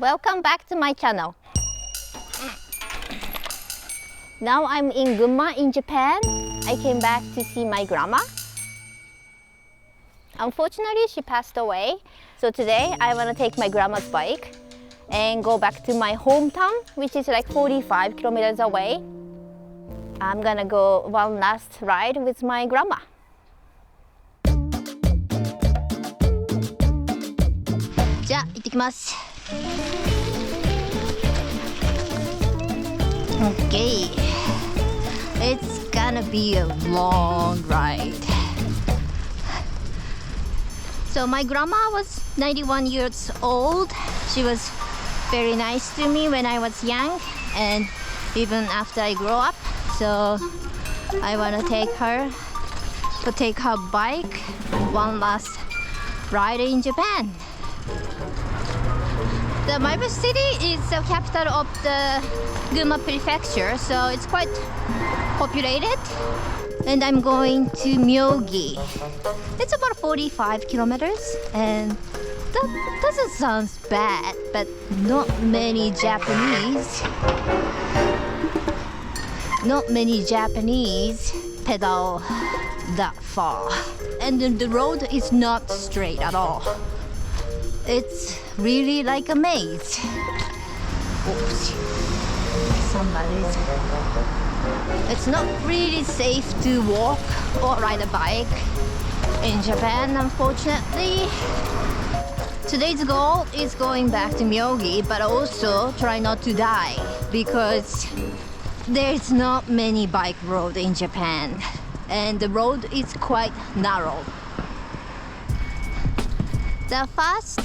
Welcome back to my channel. Now I'm in Gunma in Japan. I came back to see my grandma. Unfortunately, she passed away. So today I want to take my grandma's bike and go back to my hometown, which is like 45 kilometers away. I'm gonna go one last ride with my grandma. Ja, 行ってきます。Okay, it's gonna be a long ride. So my grandma was 91 years old. She was very nice to me when I was young and even after I grew up. So I want to take her bike one last ride in Japan. The Maebashi City is the capital of the Gunma prefecture, so it's quite populated. And I'm going to Myogi. It's about 45 kilometers, and that doesn't sound bad, but not many Japanese pedal that far. And then the road is not straight at all. It's really like a maze. Oops. Somebody's... It's not really safe to walk or ride a bike in Japan, unfortunately. Today's goal is going back to Myogi, but also try not to die because there's not many bike roads in Japan and the road is quite narrow. The first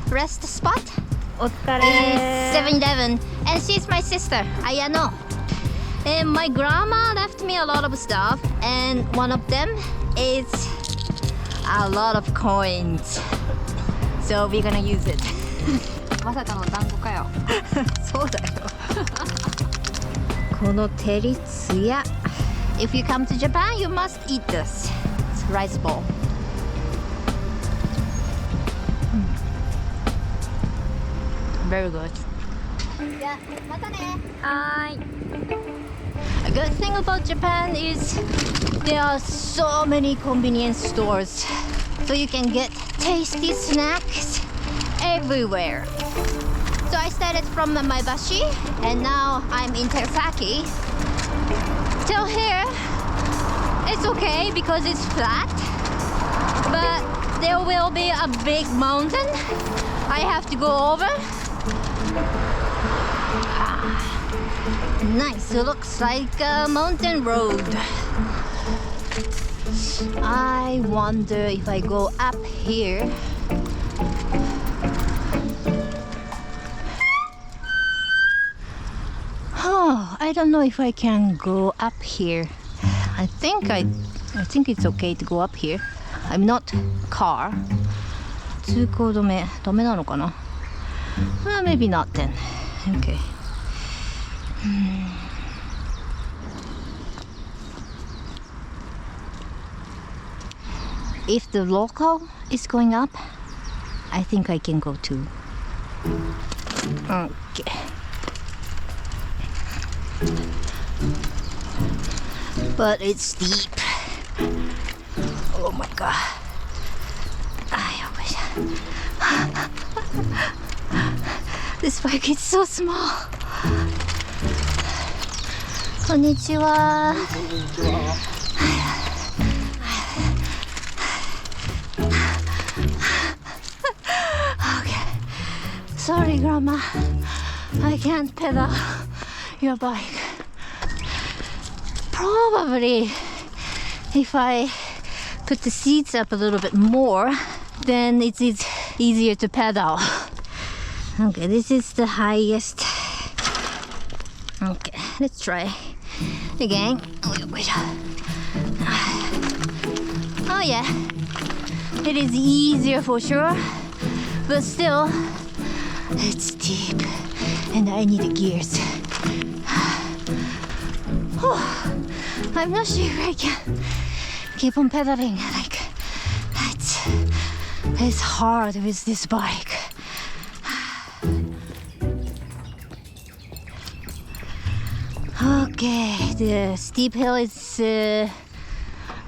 rest spot is 7-Eleven, and she's my sister, Ayano. And my grandma left me a lot of stuff, and one of them is a lot of coins. So we're gonna use it. まさかの団子かよ。そうだよ。この照りつや。If you come to Japan, you must eat this. It's rice ball. Very good. Yeah, またね。Hi. A good thing about Japan is there are so many convenience stores, so you can get tasty snacks everywhere. So I started from Maebashi and now I'm in Tersaki. Till here, it's okay because it's flat, but there will be a big mountain I have to go over. Nice, it looks like a mountain road. I wonder if I go up here. Oh, I don't know if I can go up here. I think it's okay to go up here. I'm not car. 通行止めなのかな? Maybe not then. Okay. If the local is going up, I think I can go too. Okay. But it's steep. Oh my god. I wish. This bike is so small. Konnichiwa. Okay. Sorry, Grandma. I can't pedal your bike. Probably if I put the seats up a little bit more, then it's easier to pedal. Okay, this is the highest. Okay, let's try again. Oh yeah, it is easier for sure, but still it's steep and I need the gears. I'm not sure I can keep on pedaling. Like it's hard with this bike. Okay, the steep hill is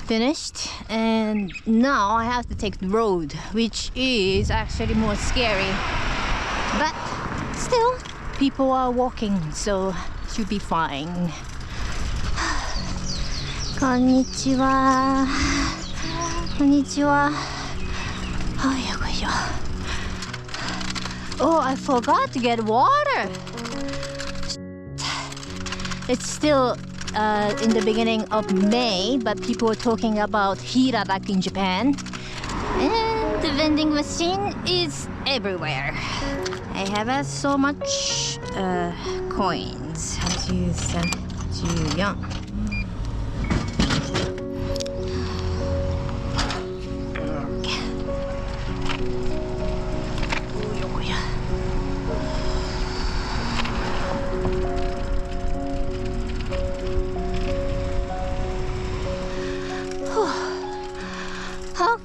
finished, and now I have to take the road, which is actually more scary. But still, people are walking, so should be fine. こんにちは。こんにちは。はい、よいしょ。Oh, I forgot to get water. It's still in the beginning of May, but people are talking about hira back in Japan. And the vending machine is everywhere. I have so much coins. 13, 14.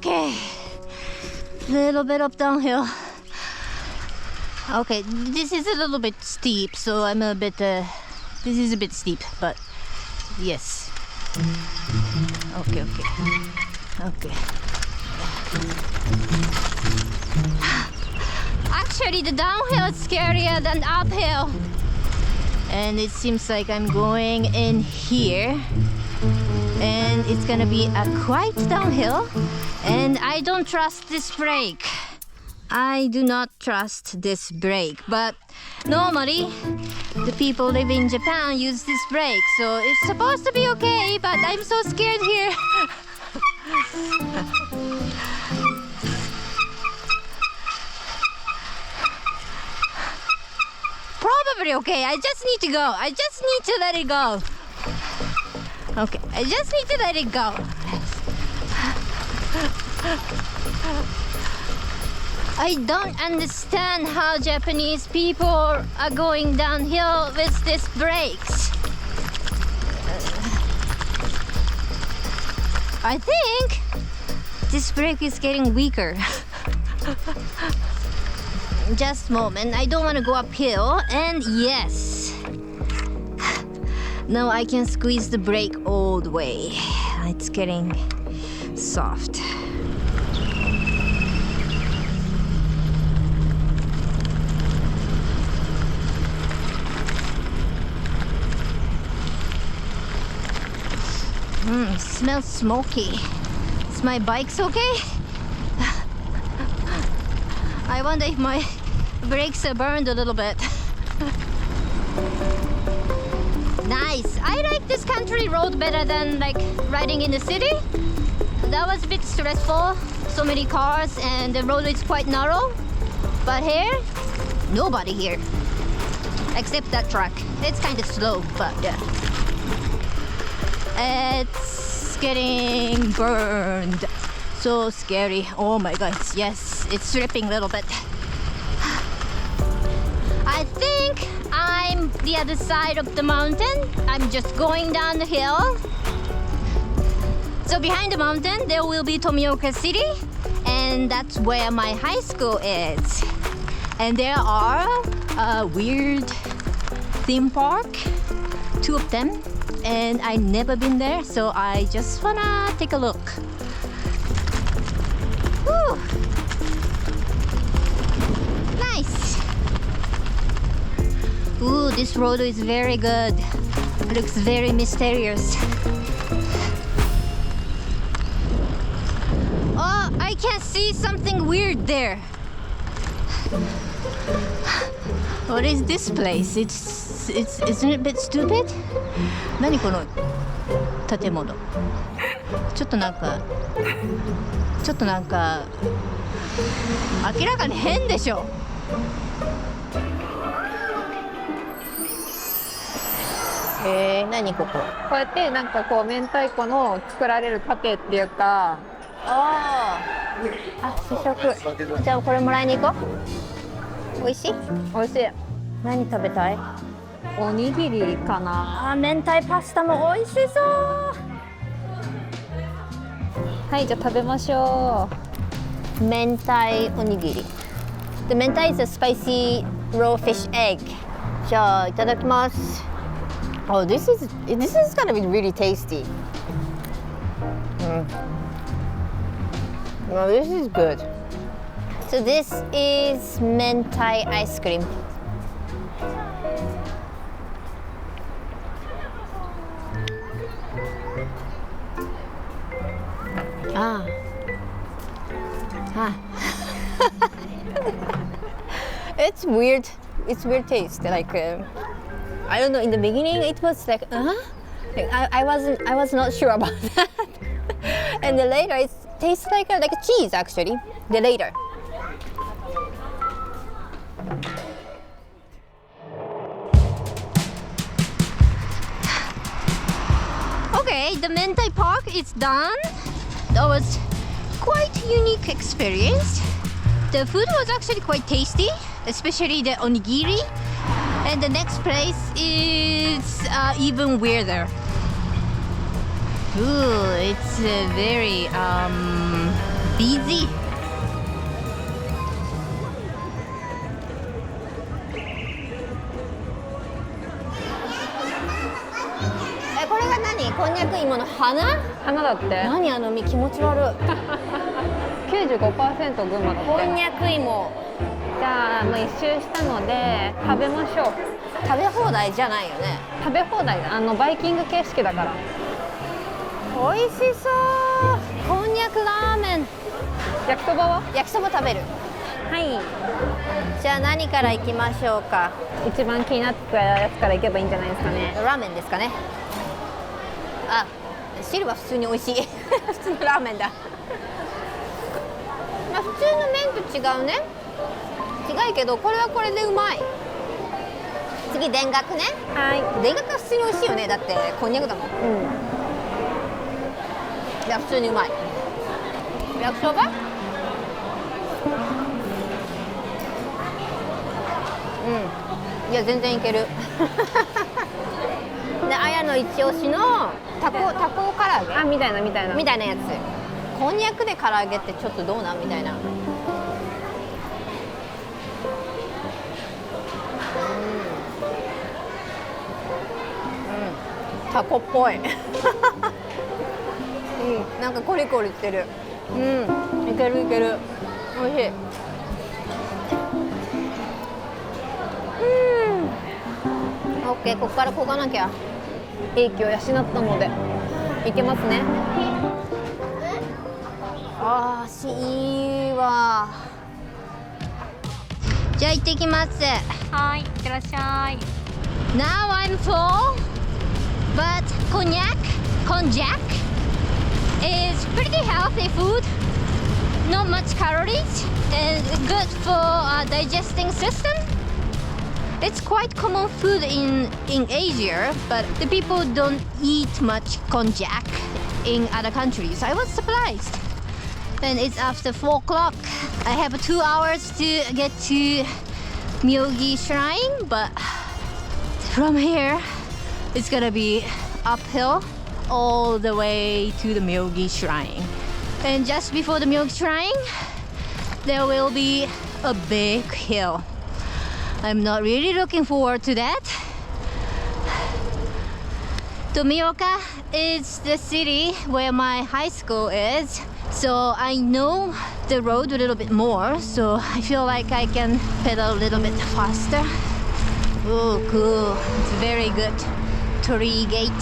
Okay, little bit up downhill. Okay, this is a little bit steep, so I'm a bit, this is a bit steep, but yes. Okay. Actually, the downhill is scarier than uphill. And it seems like I'm going in here. And it's gonna be a quite downhill. And I don't trust this brake. I do not trust this brake. But normally, the people living in Japan use this brake. So it's supposed to be okay, but I'm so scared here. Probably okay. I just need to go. I just need to let it go. Okay, I just need to let it go. I don't understand how Japanese people are going downhill with these brakes. I think this brake is getting weaker. Just a moment, I don't want to go uphill, and yes. Now I can squeeze the brake all the way. It's getting soft. Smells smoky. Is my bike's okay? I wonder if my brakes are burned a little bit. Nice. I like this country road better than like riding in the city. That was a bit stressful. So many cars and the road is quite narrow. But here, nobody here. Except that truck. It's kind of slow, but yeah. It's getting burned. So scary. Oh my god. Yes, it's dripping a little bit. I think I'm the other side of the mountain. I'm just going down the hill. So behind the mountain, there will be Mya City. And that's where my high school is. And there are a weird theme park. 2 of them. And I've never been there, so I just wanna take a look. Whew. Nice. Ooh, this road is very good. It looks very mysterious. Oh, I can see something weird there. What is this place? Isn't it a bit stupid? 何この建物。ちょっとなんか明らかに変でしょ。何ここ。こうやってなんかこう明太子の作られる過程っていうか。試食。じゃあこれもらいに行こう。美味しい？美味しい。何食べたい？おにぎりかな。明太パスタも美味しそう。はい、じゃあ食べましょう。明太おにぎり。The 明太 is a spicy raw fish egg. じゃあいただきます。Oh, this is gonna be really tasty. No, this is good. So this is mentai ice cream. Ah. It's weird. It's weird taste. Like I don't know. In the beginning, it was like like, I was not sure about that. And then later, it tastes like a cheese actually. The later. Okay, the Mentai Park is done. That was quite unique experience. The food was actually quite tasty, especially the onigiri. And the next place is even weirder. Ooh, it's very busy.これが何？こんにゃく芋の花？花だって。何あの実気持ち悪い。95% 群馬だって。こんにゃく芋。じゃあもう一周したので食べましょう。食べ放題じゃないよね。食べ放題だ。バイキング形式だから。美味しそう。こんにゃくラーメン。焼きそばは？焼きそば食べる。はい。じゃあ何からいきましょうか。一番気になってたやつからいけばいいんじゃないですかね。ラーメンですかね。あ、汁は普通に美味しい。普通のラーメンだ。まあ普通の麺と違うね。違うけどこれはこれでうまい。次田楽ね。はい。田楽は普通に美味しいよね。だってこんにゃくだもん。いや普通にうまい。焼きそば？いや全然いける。で、あやの一押しのタコ唐揚げ。あ、みたいなみたいなやつ。こんにゃくで唐揚げってちょっとどうなんみたいな。タコっぽい。なんかコリコリしてる。いけるいける。美味しい。オッケー、ここからこがなきゃ。英気を養ったのでいけますね。あー、いいわ。じゃあ行ってきます。はい、いってらっしゃい。 Now I'm full, but konjac is pretty healthy food. Not much calories and good for digesting system. It's quite common food in Asia, but the people don't eat much konjac in other countries. I was surprised. And it's after 4 o'clock. I have 2 hours to get to Myogi Shrine, but from here it's gonna be uphill all the way to the Myogi Shrine. And just before the Myogi Shrine, there will be a big hill. I'm not really looking forward to that. Tomioka is the city where my high school is, so I know the road a little bit more, so I feel like I can pedal a little bit faster. Oh, cool. It's very good. Torii Gate.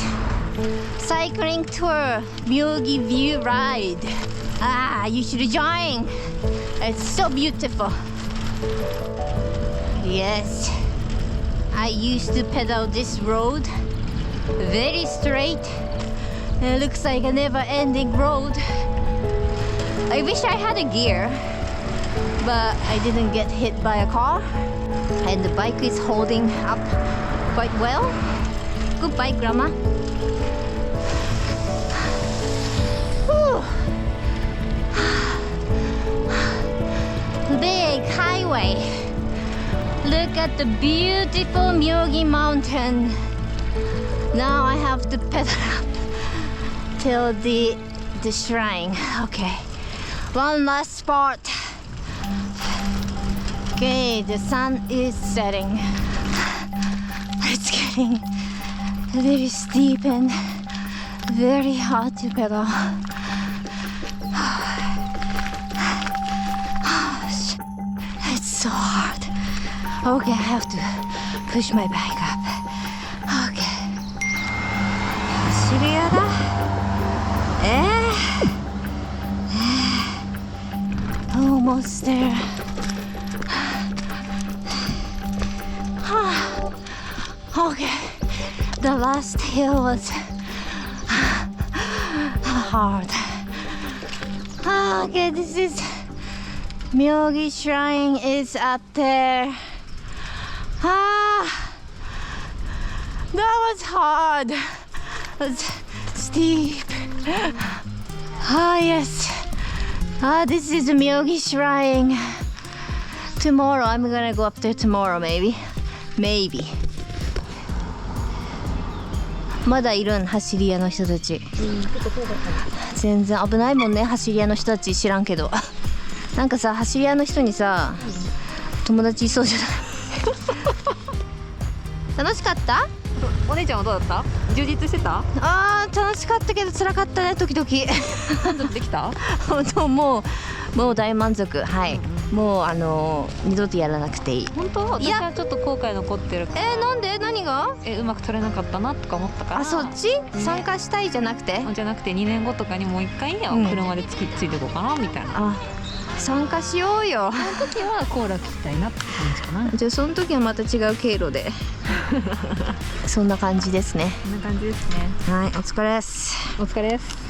Cycling tour, Myogi View Ride. Ah, you should join. It's so beautiful. Yes, I used to pedal this road. Very straight. It looks like a never-ending road. I wish I had a gear, but I didn't get hit by a car. And the bike is holding up quite well. Good bike, Grandma. Whew. Big highway. Look at the beautiful Myogi Mountain. Now I have to pedal up till the shrine. Okay, one last spot. Okay, the sun is setting. It's getting very steep and very hard to pedal. It's so hard. Okay, I have to push my bike up. Okay. 走り屋だ。Almost there. Okay. The last hill was hard. Okay, this is Myogi Shrine is up there. That was hard. It was steep. Yes. This is Myogi Shrine. Tomorrow, I'm gonna go up there tomorrow, maybe. まだいるん、走り屋の人たち。全然危ないもんね、走り屋の人たち知らんけど。なんかさ、走り屋の人にさ、友達いそうじゃない。楽しかった？お姉ちゃんはどうだった？充実してた？楽しかったけど辛かったね、時々。満足できた？本当もう大満足。はい。もう二度とやらなくていい。本当？私はちょっと後悔残ってるから。なんで？何が？うまく取れなかったなとか思ったから。そっち？参加したいじゃなくて？じゃなくて2年後とかにもう一回車でついていこうかなみたいな。参加しようよ。その時はコーラ聞きたいなって感じかな。じゃあその時はまた違う経路で。そんな感じですね。こんな感じですね。はい、お疲れです。お疲れです。